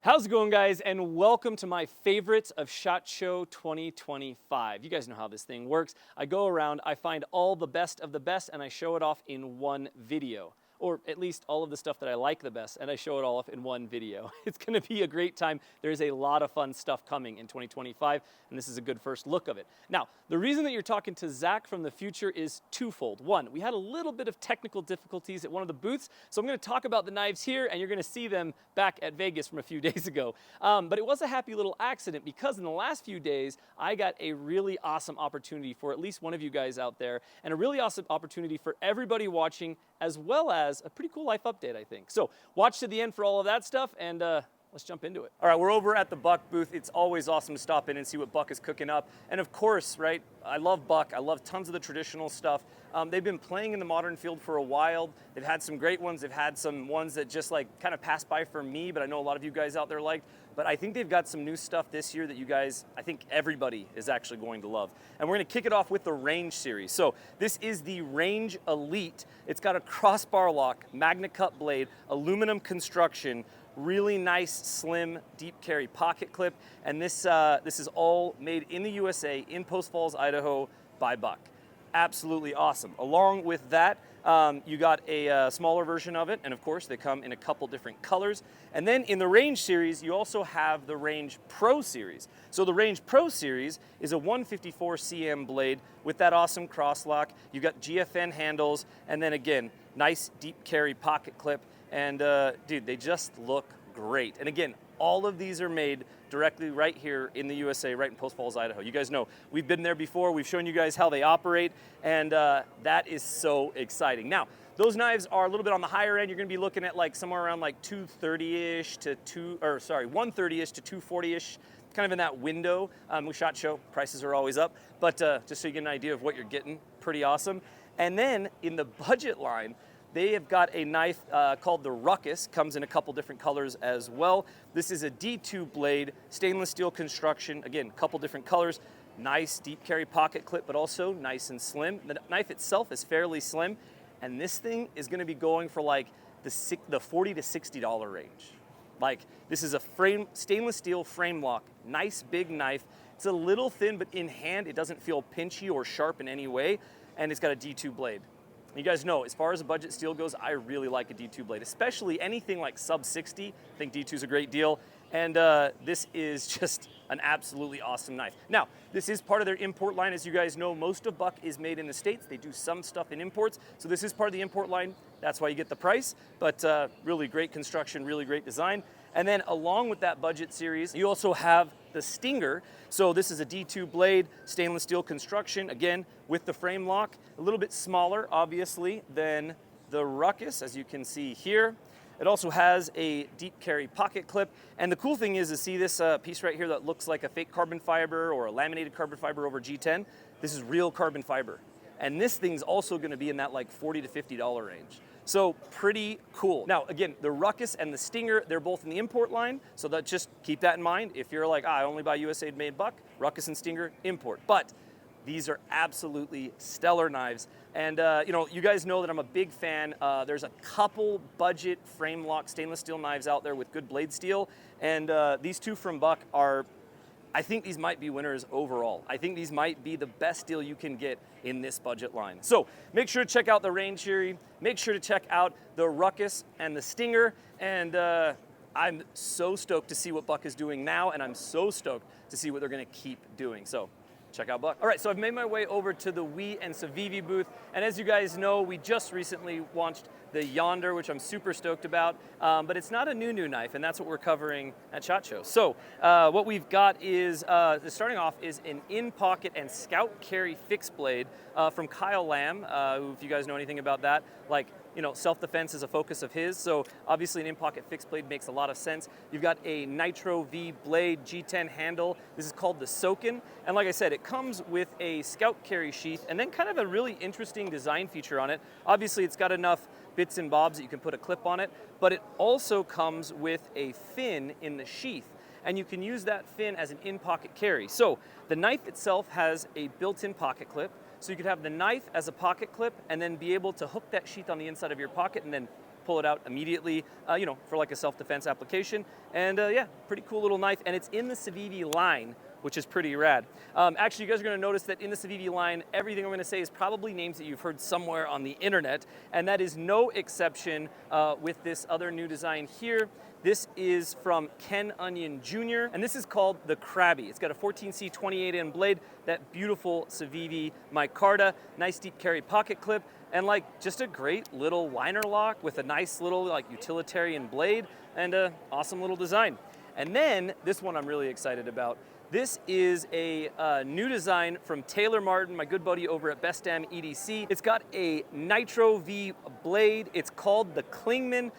How's it going, guys? And welcome to my favorites of SHOT Show 2025. You guys know how this thing works. I go around, I find all the best of the best, and I show it off in one video. Or at least all of the stuff that I like the best, and I show it all off in one video. It's gonna be a great time. There's a lot of fun stuff coming in 2025, and this is a good first look of it. Now, the reason that you're talking to Zach from the future is twofold. One, we had a little bit of technical difficulties at one of the booths, so I'm gonna talk about the knives here, and you're gonna see them back at Vegas from a few days ago. But it was a happy little accident because in the last few days, I got a really awesome opportunity for at least one of you guys out there, and a really awesome opportunity for everybody watching, as well as a pretty cool life update, I think. So watch to the end for all of that stuff, and let's jump into it. All right, we're over at the Buck booth. It's always awesome to stop in and see what Buck is cooking up. And of course, right, I love Buck. I love tons of the traditional stuff. They've been playing in the modern field for a while. They've had some great ones. They've had some ones that just like kind of passed by for me, but I know a lot of you guys out there liked. But I think they've got some new stuff this year that you guys, I think everybody is actually going to love. And we're gonna kick it off with the Range series. So this is the Range Elite. It's got a crossbar lock, Magnacut blade, aluminum construction, really nice, slim, deep carry pocket clip. And this is all made in the USA, in Post Falls, Idaho, by Buck. Absolutely awesome. Along with that, you got a smaller version of it, and of course they come in a couple different colors. And then in the Range series, you also have the Range Pro series. So the Range Pro series is a 154 cm blade with that awesome cross lock. You got GFN handles, and then again, nice deep carry pocket clip. And dude, they just look great. And again, all of these are made directly right here in the USA, right in Post Falls, Idaho. You guys know, we've been there before. We've shown you guys how they operate, and that is so exciting. Now, those knives are a little bit on the higher end. You're gonna be looking at like somewhere around like 230-ish to 130-ish to 240-ish, kind of in that window. With SHOT Show, prices are always up, but just so you get an idea of what you're getting, pretty awesome. And then in the budget line, they have got a knife called the Ruckus, comes in a couple different colors as well. This is a D2 blade, stainless steel construction, again, a couple different colors. Nice deep carry pocket clip, but also nice and slim. The knife itself is fairly slim, and this thing is gonna be going for like the $40 to $60 range. Like, this is a stainless steel frame lock, nice big knife. It's a little thin, but in hand, it doesn't feel pinchy or sharp in any way, and it's got a D2 blade. You guys know, as far as a budget steel goes, I really like a D2 blade, especially anything like sub 60. I think D2 is a great deal. And this is just an absolutely awesome knife. Now, this is part of their import line. As you guys know, most of Buck is made in the States. They do some stuff in imports. So this is part of the import line. That's why you get the price, but really great construction, really great design. And then along with that budget series, you also have the Stinger. So this is a D2 blade, stainless steel construction, again, with the frame lock, a little bit smaller, obviously, than the Ruckus, as you can see here. It also has a deep carry pocket clip. And the cool thing is to see this piece right here that looks like a fake carbon fiber or a laminated carbon fiber over G10. This is real carbon fiber. And this thing's also gonna be in that like $40 to $50 range. So pretty cool. Now, again, the Ruckus and the Stinger, they're both in the import line, so that just keep that in mind. If you're like, I only buy USA made Buck, Ruckus and Stinger, import. But these are absolutely stellar knives. And you know, you guys know that I'm a big fan. There's a couple budget frame lock stainless steel knives out there with good blade steel. And these two from Buck are, I think these might be winners overall. I think these might be the best deal you can get in this budget line. So make sure to check out the Range series. Make sure to check out the Ruckus and the Stinger. And I'm so stoked to see what Buck is doing now, and I'm so stoked to see what they're gonna keep doing. So check out Buck. All right, so I've made my way over to the WE and Civivi booth, and as you guys know, we just recently launched the Yonder, which I'm super stoked about, but it's not a new knife, and that's what we're covering at SHOT Show. So what we've got is, starting off, is an in-pocket and scout carry fixed blade from Kyle Lamb, who, if you guys know anything about that, like, you know, self-defense is a focus of his, so obviously an in-pocket fixed blade makes a lot of sense. You've got a Nitro V blade, G10 handle. This is called the Soken, and like I said, it comes with a scout carry sheath, and then kind of a really interesting design feature on it. Obviously, it's got enough bits and bobs that you can put a clip on it, but it also comes with a fin in the sheath, and you can use that fin as an in-pocket carry. So the knife itself has a built-in pocket clip, so you could have the knife as a pocket clip and then be able to hook that sheath on the inside of your pocket and then pull it out immediately, you know, for like a self-defense application. And yeah, pretty cool little knife, and it's in the Civivi line, which is pretty rad. Actually, you guys are gonna notice that in the Civivi line, everything I'm gonna say is probably names that you've heard somewhere on the internet, and that is no exception with this other new design here. This is from Ken Onion Jr., and this is called the Crabby. It's got a 14C 28N blade, that beautiful Civivi micarta, nice deep carry pocket clip, and like just a great little liner lock with a nice little like utilitarian blade and a awesome little design. And then this one I'm really excited about. This is a new design from Taylor Martin, my good buddy over at Best Damn EDC. It's got a Nitro V blade. It's called the Clingman.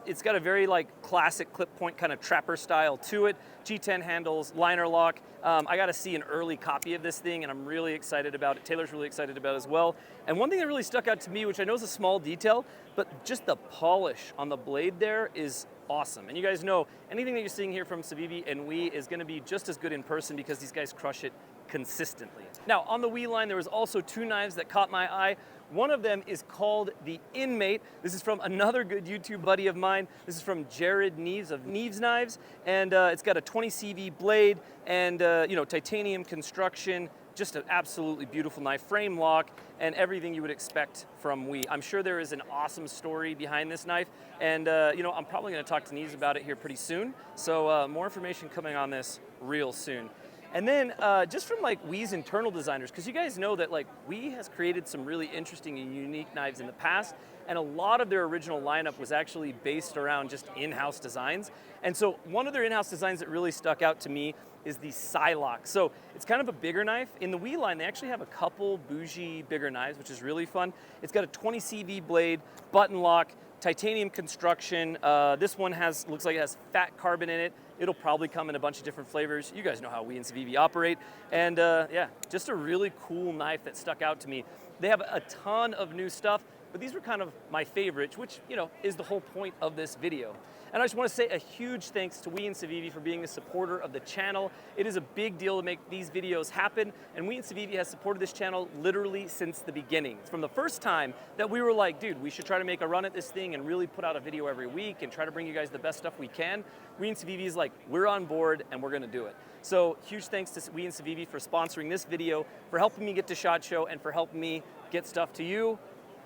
It's got a very like classic clip point kind of trapper style to it. G10 handles, liner lock. I got to see an early copy of this thing, and I'm really excited about it. Taylor's really excited about it as well. And one thing that really stuck out to me, which I know is a small detail, but just the polish on the blade there is awesome. And you guys know, anything that you're seeing here from Civivi and WE is gonna be just as good in person because these guys crush it consistently. Now, on the WE line, there was also two knives that caught my eye. One of them is called the Inmate. This is from another good YouTube buddy of mine. This is from Jared Neeves of Neeves Knives, and it's got a 20 CV blade and you know, titanium construction. Just an absolutely beautiful knife, frame lock, and everything you would expect from WE. I'm sure there is an awesome story behind this knife, and you know, I'm probably gonna talk to Neeves about it here pretty soon, so more information coming on this real soon. And then just from like WE's internal designers, because you guys know that like WE has created some really interesting and unique knives in the past, and a lot of their original lineup was actually based around just in-house designs. And so one of their in-house designs that really stuck out to me is the Psylock. So it's kind of a bigger knife. In the WE line, they actually have a couple bougie bigger knives, which is really fun. It's got a 20 CV blade, button lock, titanium construction. This one looks like it has fat carbon in it. It'll probably come in a bunch of different flavors. You guys know how WE and Civivi operate. And yeah, just a really cool knife that stuck out to me. They have a ton of new stuff, but these were kind of my favorites, which, you know, is the whole point of this video. And I just want to say a huge thanks to WE and Civivi for being a supporter of the channel. It is a big deal to make these videos happen, and WE and Civivi has supported this channel literally since the beginning. From the first time that we were like, dude, we should try to make a run at this thing and really put out a video every week and try to bring you guys the best stuff we can. WE and Civivi is like, we're on board and we're gonna do it. So huge thanks to WE and Civivi for sponsoring this video, for helping me get to SHOT Show, and for helping me get stuff to you.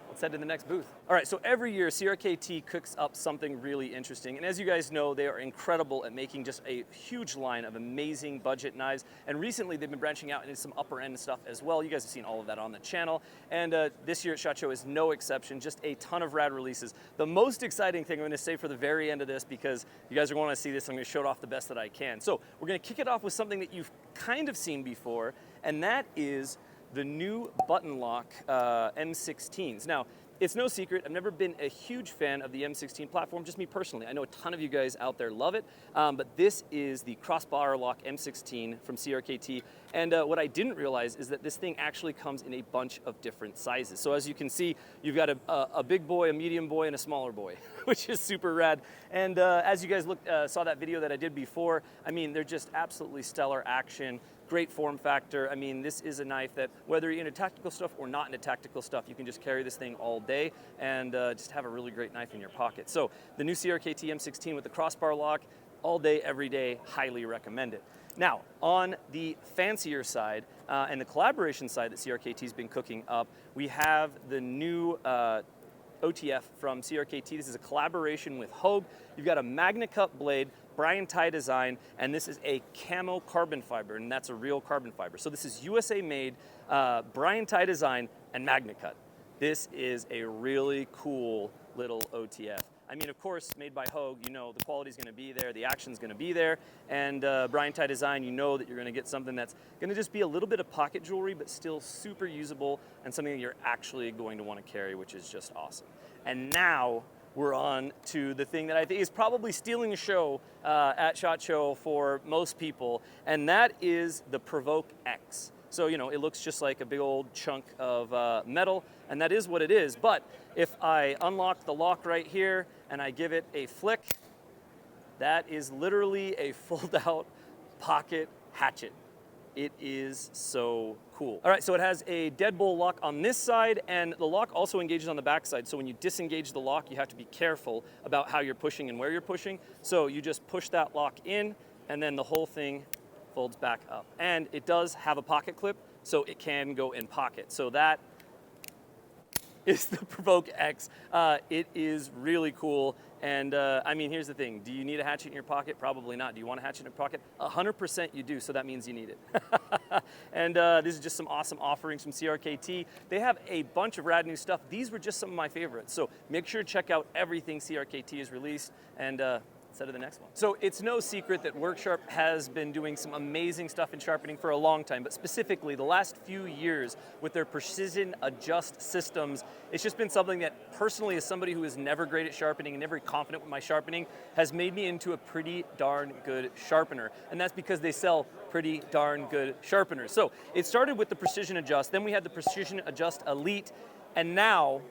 Let's head to the next booth. All right, so every year CRKT cooks up something really interesting, and as you guys know, they are incredible at making just a huge line of amazing budget knives, and recently they've been branching out into some upper end stuff as well. You guys have seen all of that on the channel, and this year at SHOT Show is no exception, just a ton of rad releases. The most exciting thing I'm gonna say for the very end of this, because you guys are gonna wanna see this, I'm gonna show it off the best that I can. So we're gonna kick it off with something that you've kind of seen before, and that is the new button lock M16s. Now, it's no secret, I've never been a huge fan of the M16 platform, just me personally. I know a ton of you guys out there love it, but this is the crossbar lock M16 from CRKT, and what I didn't realize is that this thing actually comes in a bunch of different sizes. So as you can see, you've got a big boy, a medium boy, and a smaller boy, which is super rad. And as you guys saw that video that I did before, I mean, they're just absolutely stellar action. Great form factor. I mean, this is a knife that whether you're into tactical stuff or not into tactical stuff, you can just carry this thing all day and just have a really great knife in your pocket. So the new CRKT M16 with the crossbar lock, all day, every day, highly recommend it. Now, on the fancier side and the collaboration side that CRKT's been cooking up, we have the new OTF from CRKT. This is a collaboration with Hogue. You've got a Magnacut blade, Brian Ty design, and this is a camo carbon fiber, and that's a real carbon fiber. So this is USA made, Brian Ty design, and Magnacut. This is a really cool little OTF. I mean, of course, made by Hogue, you know the quality's gonna be there, the action's gonna be there, and Brian Ty design, you know that you're gonna get something that's gonna just be a little bit of pocket jewelry, but still super usable, and something that you're actually going to wanna carry, which is just awesome. And now, we're on to the thing that I think is probably stealing the show at SHOT Show for most people, and that is the Provoke X. So, you know, it looks just like a big old chunk of metal, and that is what it is. But if I unlock the lock right here and I give it a flick, that is literally a fold-out pocket hatchet. It is so cool. All right, so it has a deadbolt lock on this side, and the lock also engages on the back side. So when you disengage the lock, you have to be careful about how you're pushing and where you're pushing. So you just push that lock in, and then the whole thing folds back up. And it does have a pocket clip, so it can go in pocket. So that is the Provoke X. It is really cool. And I mean, here's the thing. Do you need a hatchet in your pocket? Probably not. Do you want a hatchet in your pocket? 100% you do, so that means you need it. And this is just some awesome offerings from CRKT. They have a bunch of rad new stuff. These were just some of my favorites. So make sure to check out everything CRKT has released, and to the next one. So it's no secret that Worksharp has been doing some amazing stuff in sharpening for a long time, but specifically the last few years with their precision adjust systems, it's just been something that personally, as somebody who is never great at sharpening and never confident with my sharpening, has made me into a pretty darn good sharpener. And that's because they sell pretty darn good sharpeners. So it started with the precision adjust, then we had the precision adjust elite, and now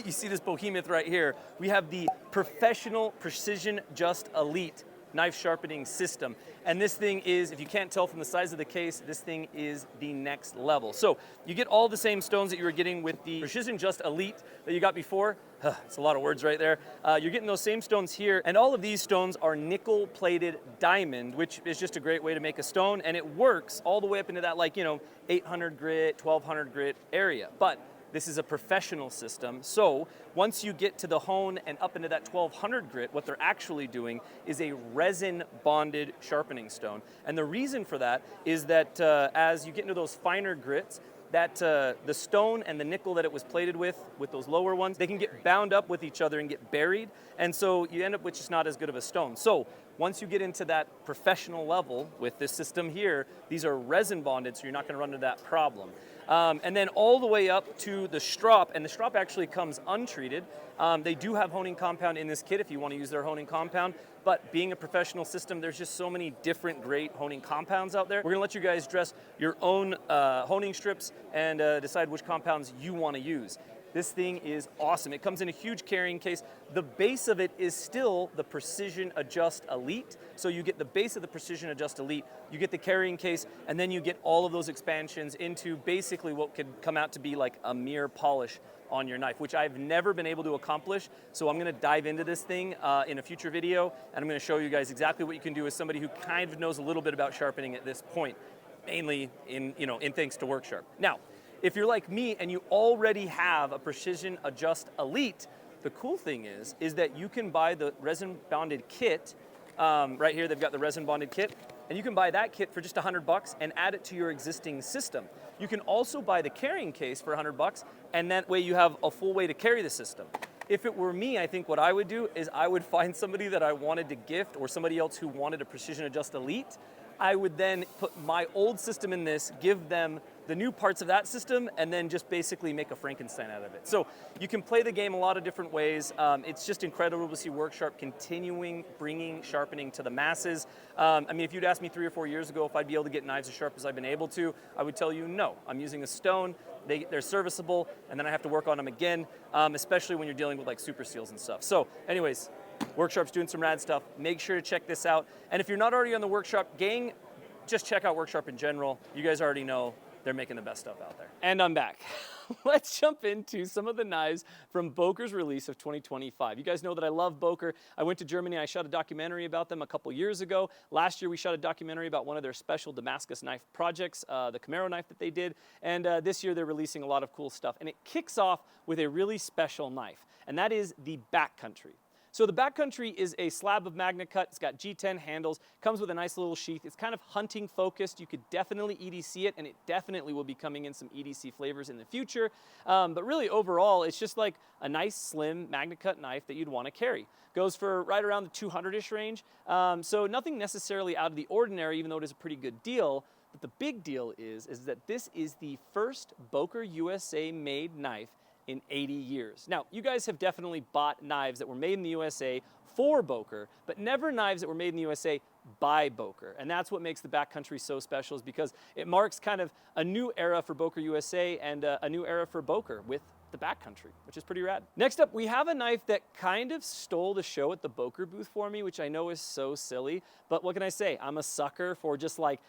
you see this behemoth right here. We have the professional precision adjust elite knife sharpening system. And this thing is, if you can't tell from the size of the case, this thing is the next level. So you get all the same stones that you were getting with the precision adjust elite that you got before. It's a lot of words right there. You're getting those same stones here, and all of these stones are nickel plated diamond, which is just a great way to make a stone, and it works all the way up into that, like, 800 grit, 1200 grit area. But this is a professional system, so once you get to the hone and up into that 1200 grit, what they're actually doing is a resin bonded sharpening stone. And the reason for that is that as you get into those finer grits, that the stone and the nickel that it was plated with those lower ones, they can get bound up with each other and get buried, and so you end up with just not as good of a stone. So once you get into that professional level with this system here, these are resin bonded, so you're not going to run into that problem. And then all the way up to the strop, and the strop actually comes untreated. They do have honing compound in this kit if you want to use their honing compound, but being a professional system, there's just so many different great honing compounds out there. We're gonna let you guys dress your own honing strips and decide which compounds you want to use. This thing is awesome. It comes in a huge carrying case. The base of it is still the Precision Adjust Elite. So you get the base of the Precision Adjust Elite, you get the carrying case, and then you get all of those expansions into basically what could come out to be like a mere polish on your knife, which I've never been able to accomplish. So I'm gonna dive into this thing in a future video, and I'm gonna show you guys exactly what you can do as somebody who kind of knows a little bit about sharpening at this point, mainly in thanks to Worksharp. Now, if you're like me and you already have a Precision Adjust Elite, the cool thing is that you can buy the resin bonded kit. Right here, they've got the resin bonded kit, and you can buy that kit for just $100 and add it to your existing system. You can also buy the carrying case for $100, and that way you have a full way to carry the system. If it were me, I think what I would do is I would find somebody that I wanted to gift or somebody else who wanted a Precision Adjust Elite. I would then put my old system in this, give them the new parts of that system, and then just basically make a Frankenstein out of it. So you can play the game a lot of different ways. It's just incredible to see Worksharp continuing bringing sharpening to the masses. I mean, if you'd asked me 3 or 4 years ago if I'd be able to get knives as sharp as I've been able to, I would tell you no. I'm using a stone, they're serviceable, and then I have to work on them again, especially when you're dealing with like super seals and stuff. So anyways, Worksharp's doing some rad stuff. Make sure to check this out. And if you're not already on the Worksharp gang, just check out Worksharp in general. You guys already know they're making the best stuff out there. And I'm back. Let's jump into some of the knives from Boker's release of 2025. You guys know that I love Boker. I went to Germany, I shot a documentary about them a couple years ago. Last year we shot a documentary about one of their special Damascus knife projects, the Camaro knife that they did. And this year they're releasing a lot of cool stuff. And it kicks off with a really special knife, and that is the Backcountry. So the Backcountry is a slab of Magnacut. It's got G10 handles, comes with a nice little sheath. It's kind of hunting focused. You could definitely EDC it, and it definitely will be coming in some EDC flavors in the future. But really overall, it's just like a nice slim Magnacut knife that you'd want to carry. Goes for right around the 200-ish range. So nothing necessarily out of the ordinary, even though it is a pretty good deal. But the big deal is that this is the first Boker USA made knife in 80 years. Now, you guys have definitely bought knives that were made in the USA for Boker, but never knives that were made in the USA by Boker. And that's what makes the Backcountry so special, is because it marks kind of a new era for Boker USA and a new era for Boker with the Backcountry, which is pretty rad. Next up, we have a knife that kind of stole the show at the Boker booth for me, which I know is so silly, but what can I say? I'm a sucker for just like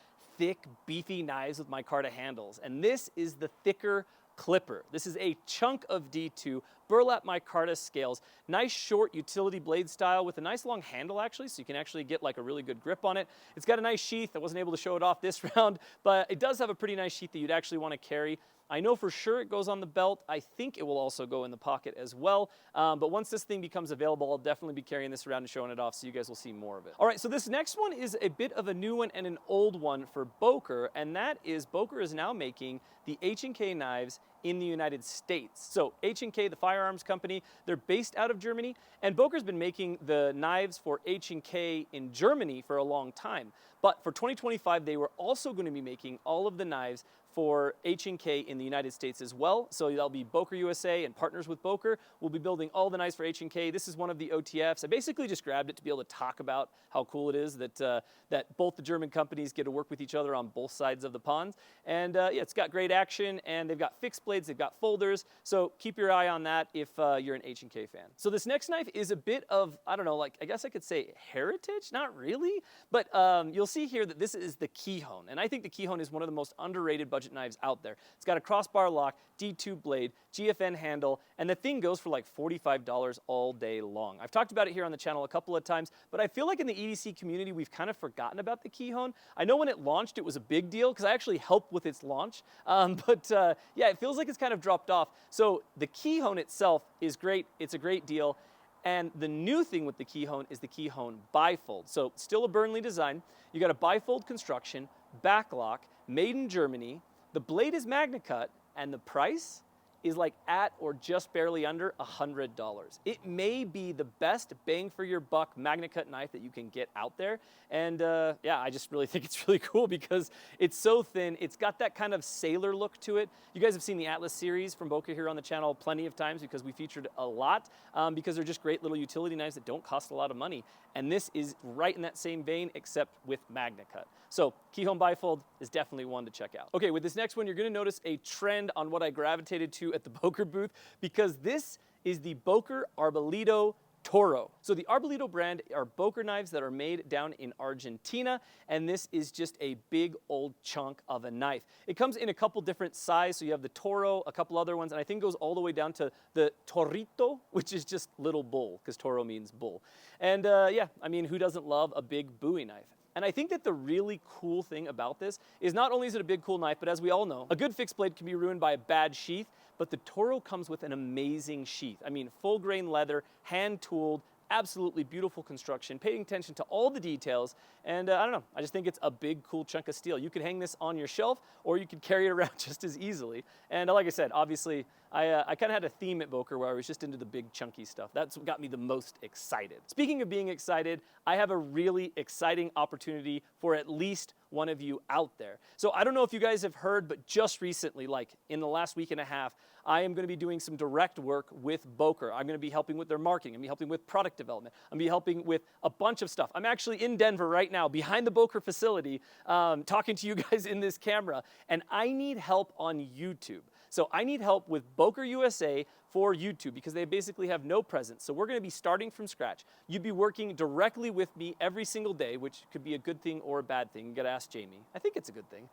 thick, beefy knives with micarta handles, and this is the Thicker Clipper. This is a chunk of D2, burlap micarta scales, nice short utility blade style with a nice long handle actually, so you can actually get like a really good grip on it. It's got a nice sheath. I wasn't able to show it off this round, but it does have a pretty nice sheath that you'd actually want to carry. I know for sure it goes on the belt. I think it will also go in the pocket as well. But once this thing becomes available, I'll definitely be carrying this around and showing it off, so you guys will see more of it. All right, so this next one is a bit of a new one and an old one for Boker, and that is Boker is now making the H&K knives in the United States. So H&K, the firearms company, they're based out of Germany, and Boker's been making the knives for H&K in Germany for a long time. But for 2025, they were also going to be making all of the knives for H&K in the United States as well. So that'll be Boker USA and partners with Boker. We'll be building all the knives for H&K. This is one of the OTFs. I basically just grabbed it to be able to talk about how cool it is that that both the German companies get to work with each other on both sides of the ponds. And yeah, it's got great action, and they've got fixed blades, they've got folders. So keep your eye on that if you're an H&K fan. So this next knife is a bit of, I don't know, like I guess I could say heritage, not really, but you'll see here that this is the Kihon. And I think the Kihon is one of the most underrated budget knives out there. It's got a crossbar lock, D2 blade, GFN handle, and the thing goes for like $45 all day long. I've talked about it here on the channel a couple of times, but I feel like in the EDC community, we've kind of forgotten about the Kihon. I know when it launched, it was a big deal because I actually helped with its launch, but yeah, it feels like it's kind of dropped off. So the Kihon itself is great. It's a great deal. And the new thing with the Kihon is the Kihon Bifold. So still a Burnley design. You got a bifold construction, backlock, made in Germany. The blade is Magnacut, and the price is like at or just barely under $100. It may be the best bang for your buck Magnacut knife that you can get out there. And yeah, I just really think it's really cool because it's so thin. It's got that kind of sailor look to it. You guys have seen the Atlas series from Boker here on the channel plenty of times because we featured a lot because they're just great little utility knives that don't cost a lot of money. And this is right in that same vein except with Magnacut. So Kihon Bifold is definitely one to check out. Okay, with this next one, you're gonna notice a trend on what I gravitated to at the Boker booth because this is the Boker Arbilito Toro. So the Arbilito brand are Boker knives that are made down in Argentina, and this is just a big old chunk of a knife. It comes in a couple different sizes, so you have the Toro, a couple other ones, and I think it goes all the way down to the Torito, which is just little bull, because Toro means bull. And yeah, I mean, who doesn't love a big bowie knife? And I think that the really cool thing about this is not only is it a big cool knife, but as we all know, a good fixed blade can be ruined by a bad sheath, but the Toro comes with an amazing sheath. I mean, full grain leather, hand tooled, absolutely beautiful construction, paying attention to all the details, and I don't know, I just think it's a big, cool chunk of steel. You could hang this on your shelf, or you could carry it around just as easily. And like I said, obviously, I kind of had a theme at Boker where I was just into the big, chunky stuff. That's what got me the most excited. Speaking of being excited, I have a really exciting opportunity for at least one of you out there. So I don't know if you guys have heard, but just recently, like in the last week and a half, I am going to be doing some direct work with Boker. I'm going to be helping with their marketing. I'm going to be helping with product development. I'm going to be helping with a bunch of stuff. I'm actually in Denver right now, behind the Boker facility, talking to you guys in this camera, and I need help on YouTube. So I need help with Boker USA for YouTube because they basically have no presence. So we're going to be starting from scratch. You'd be working directly with me every single day, which could be a good thing or a bad thing. You got to ask Jamie. I think it's a good thing.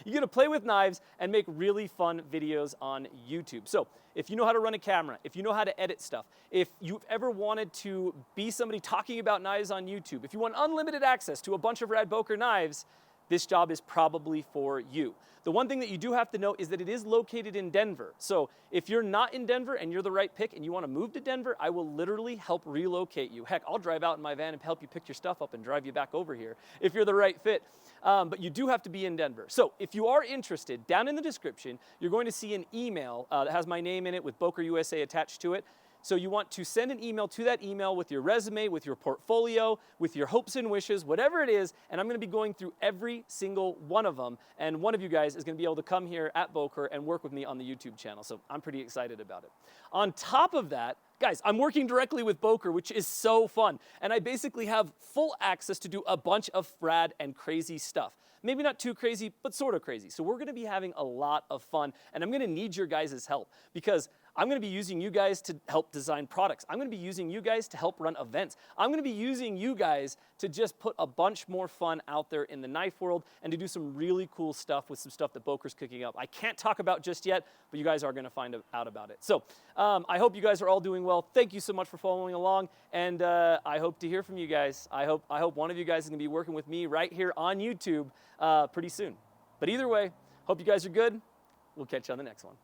You're going to play with knives and make really fun videos on YouTube. So if you know how to run a camera, if you know how to edit stuff, if you've ever wanted to be somebody talking about knives on YouTube, if you want unlimited access to a bunch of rad Boker knives, this job is probably for you. The one thing that you do have to know is that it is located in Denver. So if you're not in Denver and you're the right pick and you want to move to Denver, I will literally help relocate you. Heck, I'll drive out in my van and help you pick your stuff up and drive you back over here if you're the right fit. But you do have to be in Denver. So if you are interested, down in the description, you're going to see an email that has my name in it with Boker USA attached to it. So you want to send an email to that email with your resume, with your portfolio, with your hopes and wishes, whatever it is, and I'm going to be going through every single one of them, and one of you guys is going to be able to come here at Boker and work with me on the YouTube channel, so I'm pretty excited about it. On top of that, guys, I'm working directly with Boker, which is so fun, and I basically have full access to do a bunch of rad and crazy stuff. Maybe not too crazy, but sort of crazy. So we're going to be having a lot of fun, and I'm going to need your guys' help because I'm going to be using you guys to help design products. I'm going to be using you guys to help run events. I'm going to be using you guys to just put a bunch more fun out there in the knife world and to do some really cool stuff with some stuff that Boker's cooking up. I can't talk about just yet, but you guys are going to find out about it. So I hope you guys are all doing well. Thank you so much for following along, and I hope to hear from you guys. I hope one of you guys is going to be working with me right here on YouTube pretty soon. But either way, hope you guys are good. We'll catch you on the next one.